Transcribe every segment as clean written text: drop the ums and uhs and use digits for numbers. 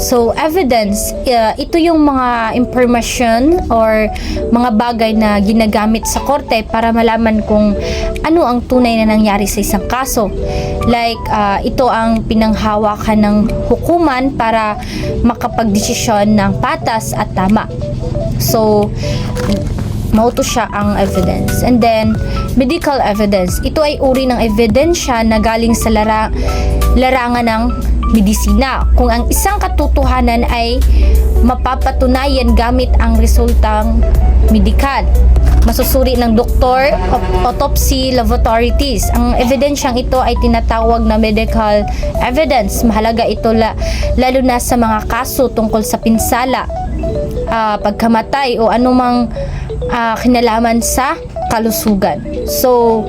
So, evidence, ito yung mga information or mga bagay na ginagamit sa korte para malaman kung ano ang tunay na nangyari sa isang kaso. Like, ito ang pinanghawakan ng hukuman para makapagdesisyon ng patas at tama. So, mauto siya ang evidence. And then, medical evidence. Ito ay uri ng ebidensya na galing sa larangan ng medisina. Kung ang isang katotohanan ay mapapatunayan gamit ang resultang medikal. Masusuri ng doktor, autopsy, laboratory tests. Ang evidensyang ito ay tinatawag na medical evidence. Mahalaga ito lalo na sa mga kaso tungkol sa pinsala, pagkamatay o anumang kinalaman sa kalusugan. So,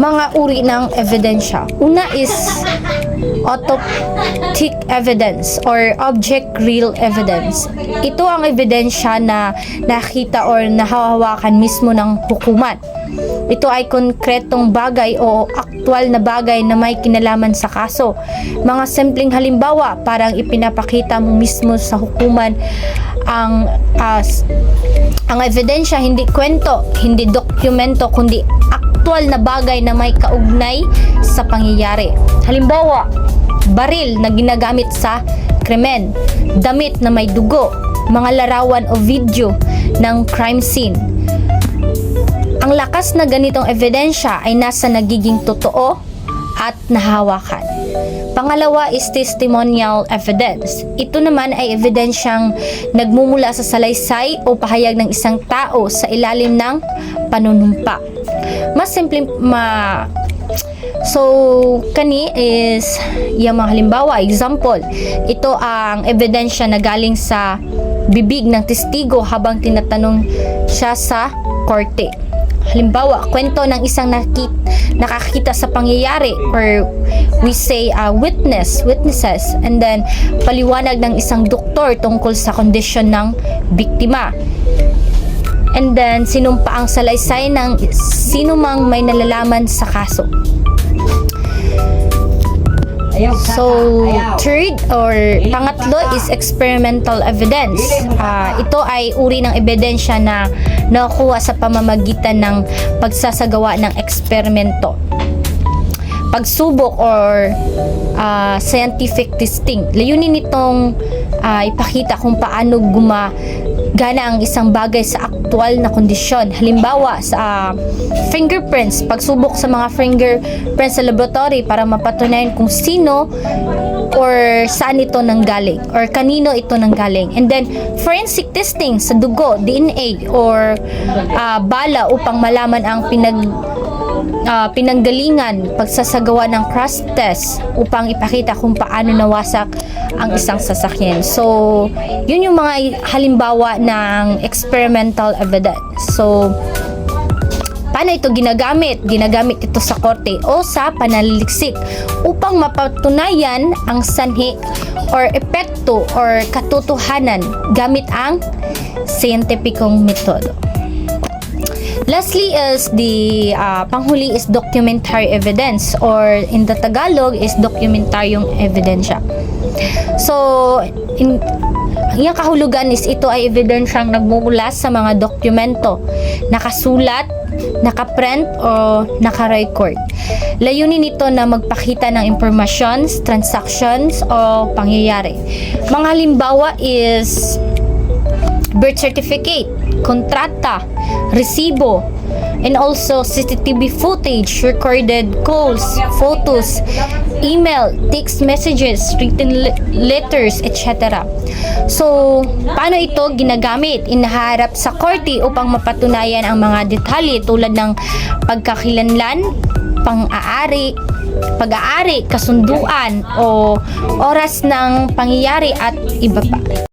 mga uri ng ebidensya. Una is autoptic evidence or object real evidence. Ito ang ebidensya na nakita or nahahawakan mismo ng hukuman. Ito ay konkretong bagay o aktwal na bagay na may kinalaman sa kaso. Mga simpleng halimbawa, parang ipinapakita mo mismo sa hukuman ang ebidensya, hindi kwento, hindi dokumento, kundi aktwal na bagay na may kaugnay sa pangyayari. Halimbawa, baril na ginagamit sa krimen, damit na may dugo, mga larawan o video ng crime scene. Ang lakas na ganitong ebidensya ay nasa nagiging totoo at nahawakan. Pangalawa is testimonial evidence. Ito naman ay ebidensyang nagmumula sa salaysay o pahayag ng isang tao sa ilalim ng panunumpa. Mas simple So, kani is yung mga halimbawa, example, ito ang ebidensya na galing sa bibig ng testigo habang tinatanong siya sa korte. Halimbawa, kwento ng isang nakakita sa pangyayari, or we say witnesses, and then paliwanag ng isang doktor tungkol sa kondisyon ng biktima. And then sinumpa ang salaysay ng sino mang may nalalaman sa kaso. So, third or pangatlo is experimental evidence. Ito ay uri ng ebidensya na nakuha sa pamamagitan ng pagsasagawa ng eksperimento, pagsubok or scientific testing. Layunin nitong ipakita kung paano gumagana ang isang bagay sa aktwal na kondisyon. Halimbawa, sa fingerprints, pagsubok sa mga fingerprints sa laboratory para mapatunayan kung sino or saan ito nanggaling or kanino ito nanggaling. And then, forensic testing sa dugo, DNA or bala upang malaman ang pinanggalingan, pagsasagawa ng crash test upang ipakita kung paano nawasak ang isang sasakyan. So, yun yung mga halimbawa ng experimental evidence. So, paano ito ginagamit? Ginagamit ito sa korte o sa pananaliksik upang mapatunayan ang sanhi or epekto or katotohanan gamit ang scientificong metodo. Lastly is the panghuli is documentary evidence, or in the Tagalog is dokumentaryong ebidensya. So, yung kahulugan is ito ay ebidensyang nagmumula sa mga dokumento, nakasulat, nakaprint o nakarecord. Layunin nito na magpakita ng informations, transactions o pangyayari. Mga halimbawa is birth certificate, kontrata, resibo, and also CCTV footage, recorded calls, photos, email, text messages, written letters, etc. So, paano ito ginagamit? Inaharap sa korte upang mapatunayan ang mga detalye tulad ng pagkakilanlan, pag-aari, kasunduan, o oras ng pangyayari at iba pa.